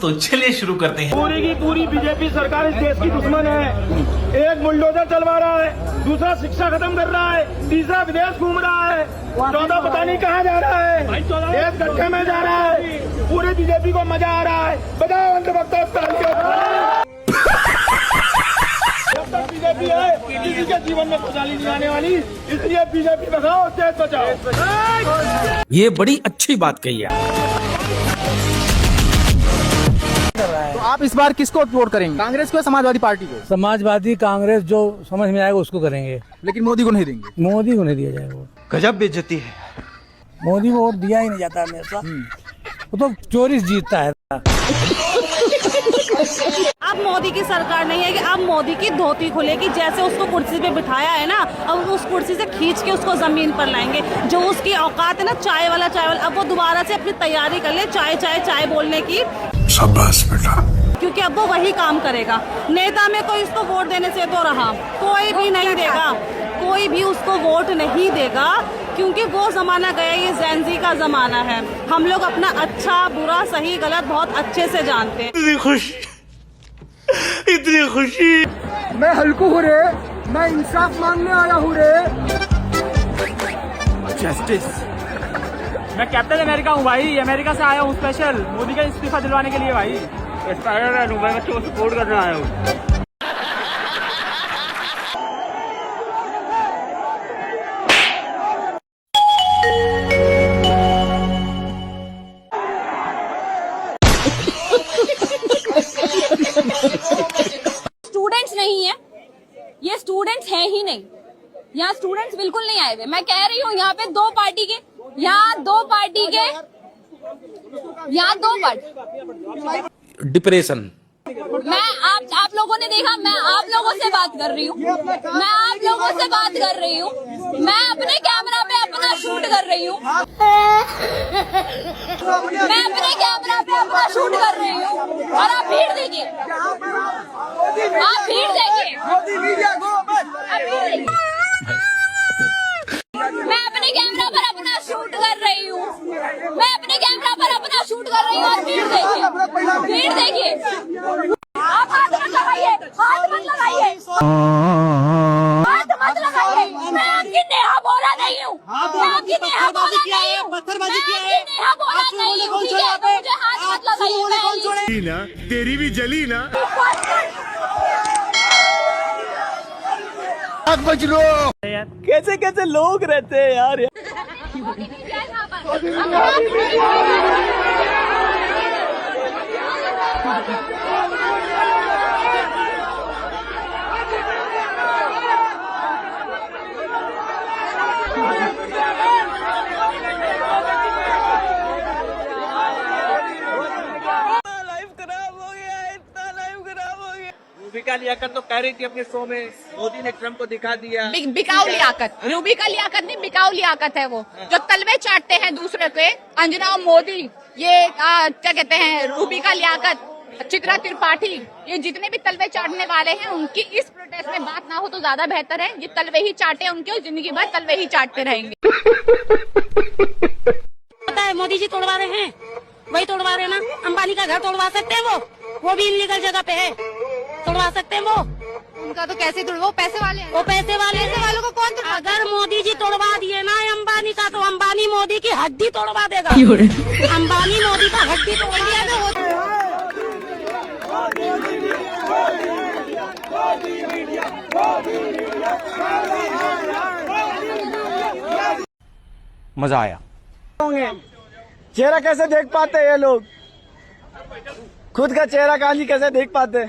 तो चलिए शुरू करते हैं। पूरी की पूरी बीजेपी सरकार इस देश की दुश्मन है। एक बुलडोजर चलवा रहा है, दूसरा शिक्षा खत्म कर रहा है, तीसरा विदेश घूम रहा है, चौथा पता नहीं कहाँ जा रहा है, एक गड्ढे में जा रहा है। पूरे बीजेपी को मजा आ रहा है। बजाओ अंधभक्तों बीजेपी है, किसी के जीवन में खुशहाली नहीं आने वाली, इसलिए बीजेपी बचाओ, देश बचाओ। ये बड़ी अच्छी बात कही है। तो आप इस बार किसको वोट करेंगे, कांग्रेस को या समाजवादी पार्टी को? समाजवादी कांग्रेस जो समझ में आएगा उसको करेंगे, लेकिन मोदी को नहीं देंगे। मोदी को नहीं दिया जाएगा वोट। गजब बेइज्जती है। मोदी को वोट दिया ही नहीं जाता हमेशा, वो तो चोरी से जीतता है। अब मोदी की सरकार नहीं है कि अब मोदी की धोती खुलेगी। जैसे उसको कुर्सी पे बिठाया है ना, अब उस कुर्सी से खींच के उसको जमीन पर लाएंगे। जो उसकी औकात है ना चाय वाला, अब वो दोबारा से अपनी तैयारी कर ले चाय चाय चाय बोलने की। शाबाश बेटा। क्योंकि अब वो वही काम करेगा। नेता में कोई उसको वोट देने से तो रहा, कोई भी नहीं देगा, कोई भी उसको वोट नहीं देगा, क्योंकि वो जमाना गया, ये ज़ेन-ज़ी का जमाना है। हम लोग अपना अच्छा बुरा सही गलत बहुत अच्छे से जानते हैं। इतनी खुशी। मैं हल्कू हूँ रे, मैं इंसाफ मांगने आया हूँ रे। जस्टिस। मैं कैप्टन अमेरिका हूँ भाई, अमेरिका से आया हूँ स्पेशल मोदी का इस्तीफा दिलवाने के लिए भाई। स्पाइडरमैन हूँ, मैं बच्चों को सपोर्ट करने आया हूँ। स्टूडेंट्स नहीं है, ये स्टूडेंट्स हैं ही नहीं। यहाँ स्टूडेंट्स बिल्कुल नहीं आए हुए। मैं कह रही हूँ यहाँ पे दो पार्टी के डिप्रेशन। मैं आप लोगों ने देखा, मैं आप लोगों से बात कर रही हूँ, मैं अपने कैमरा पे अपना शूट कर रही हूँ, और आप भीड़ देखिए, मैं अपने कैमरा पर अपना शूट कर रही हूँ, और भीड़ देखिए। आप हाथ मत लगाइए, मैं आपकी नेहा बोला नहीं हूँ, पत्थरबाजी किया है, मुझे हाथ मत लगाइए। ना तेरी भी जली ना। कैसे कैसे लोग रहते हैं यार। रूबी का लियाकत तो कह रही थी अपने शो में, मोदी ने ट्रम्प को दिखा दिया। बिकाऊ लियाकत, रूबी का लियाकत नहीं, बिकाऊ लियाकत है वो, जो तलवे चाटते हैं दूसरे के। अंजना और मोदी, ये क्या कहते हैं, रूबी का लियाकत, चित्रा त्रिपाठी, ये जितने भी तलवे चाटने वाले हैं, उनकी इस प्रोटेस्ट में बात ना हो तो ज्यादा बेहतर है। ये तलवे ही चाटे उनके, और जिंदगी भर तलवे ही चाटते रहेंगे। पता है मोदी जी तोड़वा रहे हैं, वही तोड़वा रहे हैं ना। अंबानी का घर तोड़वा सकते हैं, वो भी इनलीगल जगह पे है, तोड़वा सकते हैं वो। उनका तो कैसे तोड़, वो पैसे वाले हैं। वो पैसे वालों को कौन तोड़वा? अगर मोदी जी तोड़वा दिए ना अंबानी का, तो अंबानी मोदी की हड्डी तोड़वा देगा। अंबानी मोदी का हड्डी तोड़वा देगा। मजा आया। चेहरा कैसे देख पाते हैं ये लोग, खुद का चेहरा कहानी कैसे देख पाते?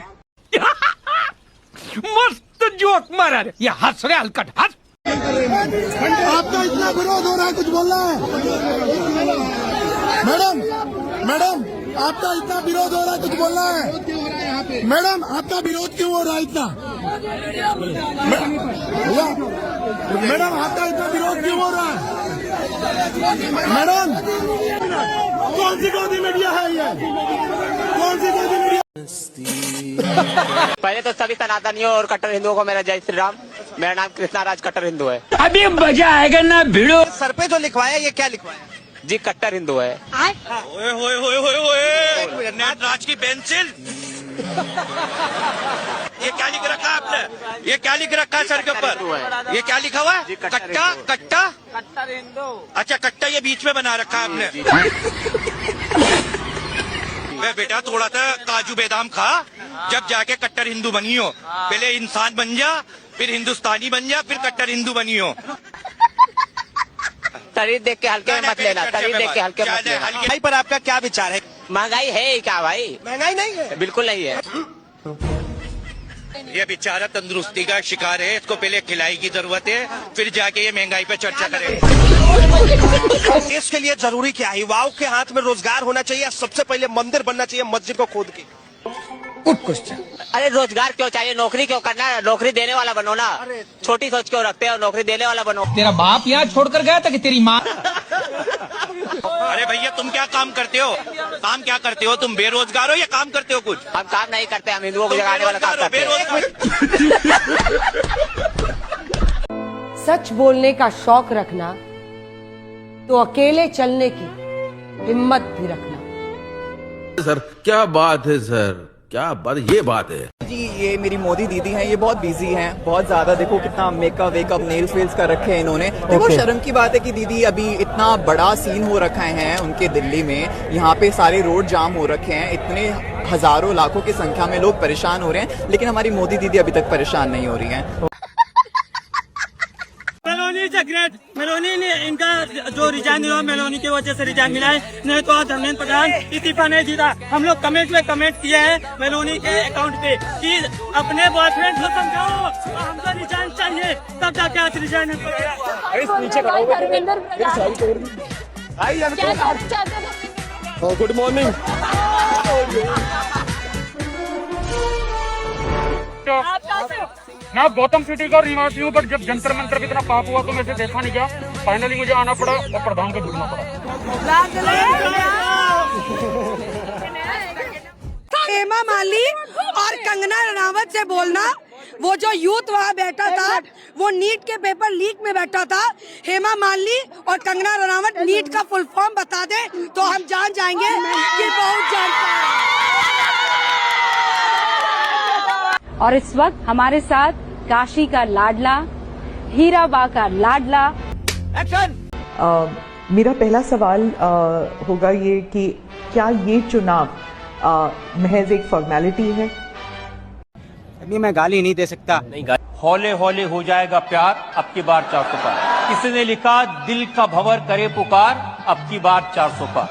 मस्त जोक मारा रे, ये हंस रहे हलकट हंस। आपका इतना विरोध हो रहा है, कुछ बोलना है? मैडम आपका इतना विरोध हो रहा है, कुछ बोलना है? मैडम आपका विरोध क्यों हो रहा है इतना? मैडम आपका इतना विरोध क्यों हो रहा है? मैडम कौन सी गोदी मीडिया है ये? कौन सी गोदी मीडिया? पहले तो सभी सनातनियों और कट्टर हिंदुओं को मेरा जय श्री राम। मेरा नाम कृष्णा राज कट्टर हिंदू है। अभी मजा आएगा ना भिड़ो। सर पे जो लिखवाया, ये क्या लिखवाया? जी कट्टर हिंदू है। ओए होए होए होए होए, नटराज की पेंसिल। ये क्या लिख रखा है आपने? ये क्या लिख रखा है सर के ऊपर? ये क्या लिखा हुआ है? कट्टा कट्टा कट्टर हिंदू। अच्छा, कट्टा ये बीच में बना रखा है आपने। वे बेटा थोड़ा सा काजू बादाम खा, जब जाके कट्टर हिंदू बनी हो। पहले इंसान बन जा, फिर हिंदुस्तानी बन जा, फिर कट्टर हिंदू बनी हो। शरीर देख के हल्के में मत लेना, शरीर देख के हल्के मत लेना। महंगाई पर आपका क्या विचार है? महंगाई है ही क्या भाई? महंगाई नहीं है, बिल्कुल नहीं है। ये बेचारा तंदुरुस्ती का शिकार है, इसको पहले खिलाई की जरूरत है, फिर जाके ये महंगाई पे चर्चा करें। देश के लिए जरूरी क्या है? युवाओं के हाथ में रोजगार होना चाहिए, सबसे पहले मंदिर बनना चाहिए मस्जिद को खोद के। अरे रोजगार क्यों चाहिए? नौकरी क्यों करना है? नौकरी देने वाला बनो ना। छोटी सोच क्यों रखते हो? नौकरी देने वाला बनो। तेरा बाप यहाँ छोड़कर गया था कि तेरी माँ? अरे भैया तुम क्या काम करते हो? काम क्या करते हो तुम? बेरोजगार हो या काम करते हो कुछ? हम काम नहीं करते, हम हिंदुओं को जगाने वाला काम करते हैं। सच बोलने का शौक रखना तो अकेले चलने की हिम्मत भी रखना। सर क्या बात है सर, क्या बात, ये बात है जी। ये मेरी मोदी दीदी हैं, ये बहुत बिजी हैं, बहुत ज्यादा। देखो कितना मेकअप वेकअप नेल्स वेल्स कर रखे हैं इन्होंने। देखो शर्म की बात है कि दीदी अभी इतना बड़ा सीन हो रखा है उनके दिल्ली में, यहाँ पे सारे रोड जाम हो रखे हैं, इतने हजारों लाखों की संख्या में लोग परेशान हो रहे हैं, लेकिन हमारी मोदी दीदी अभी तक परेशान नहीं हो रही हैं। मेलोनी से ग्रेट, मेलोनी ने इनका जो रिजाइन हुआ मेलोनी की वजह से रिजाइन मिला है, नहीं तो आज धर्मेंद्र प्रधान इस्तीफा नहीं जीता। हम लोग कमेंट में कमेंट किए हैं मेलोनी के अकाउंट पे कि अपने बॉयफ्रेंड को समझाओ, हमको रिजाइन चाहिए, तब जाके आज रिजाइन गुड मॉर्निंग। मैं गौतम सिटी का निवासी हूँ, बट जब जंतर मंतर भी इतना पाप हुआ तो मैं इसे देखा नहीं गया। फाइनली मुझे आना पड़ा और प्रधान को ढूंढना पड़ा। हेमा मालिनी और कंगना रनावत से बोलना, वो जो यूथ वहाँ बैठा था वो नीट के पेपर लीक में बैठा था। हेमा मालिनी और कंगना रनावत नीट का फुल फॉर्म बता दे तो हम जान जाएंगे कि बहुत जानता है। और इस वक्त हमारे साथ काशी का लाडला, हीराबा का लाडला। मेरा पहला सवाल होगा ये कि क्या ये चुनाव महज एक फॉर्मेलिटी है? अभी मैं गाली नहीं दे सकता। हौले हौले हो जाएगा प्यार, अब की बार 400 पार। किसी ने लिखा दिल का भंवर करे पुकार, अब की बार 400 पार।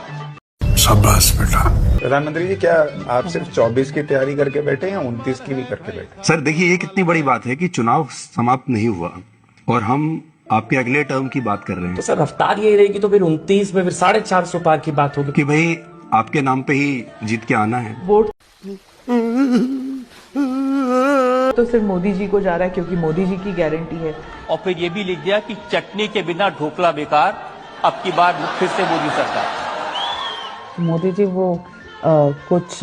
शाबाश बेटा। प्रधानमंत्री जी, क्या आप सिर्फ 24 की तैयारी करके बैठे या 29 की भी करके बैठे? सर देखिए, ये कितनी बड़ी बात है कि चुनाव समाप्त नहीं हुआ और हम आपके अगले टर्म की बात कर रहे हैं। तो सर रफ्तार यही रहेगी तो फिर 29 में फिर 450 पार की बात होगी कि भाई आपके नाम पे ही जीत के आना है। वोट तो सिर्फ मोदी जी को जा रहा है क्योंकि मोदी जी की गारंटी है। और फिर ये भी लिख दिया कि चटनी के बिना ढोकला बेकार, अब की बार फिर से मोदी सरकार। मोदी जी वो कुछ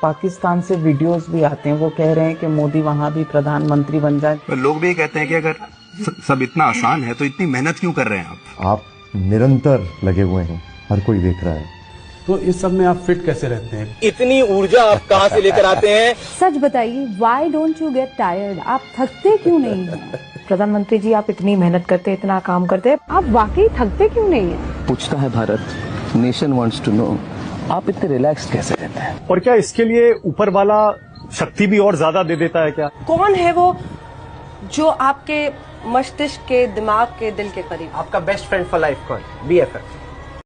पाकिस्तान से वीडियोस भी आते हैं, वो कह रहे हैं कि मोदी वहाँ भी प्रधानमंत्री बन जाए। लोग भी कहते हैं कि अगर सब इतना आसान है तो इतनी मेहनत क्यों कर रहे हैं आप निरंतर लगे हुए हैं, हर कोई देख रहा है, तो इस सब में आप फिट कैसे रहते हैं? इतनी ऊर्जा आप कहाँ से लेकर आते हैं? सच बताइए, why don't you get tired? आप थकते क्यों नहीं हैं? प्रधानमंत्री जी, आप इतनी मेहनत करते हैं, इतना काम करते हैं, आप वाकई थकते क्यों नहीं हैं? पूछता है Bharat, nation wants to know, आप इतने रिलैक्स कैसे रहते हैं? और क्या इसके लिए ऊपर वाला शक्ति भी और ज्यादा दे देता है क्या? कौन है वो जो आपके मस्तिष्क के, दिमाग के, दिल के करीब? आपका बेस्ट फ्रेंड फॉर लाइफ कौन? BFF।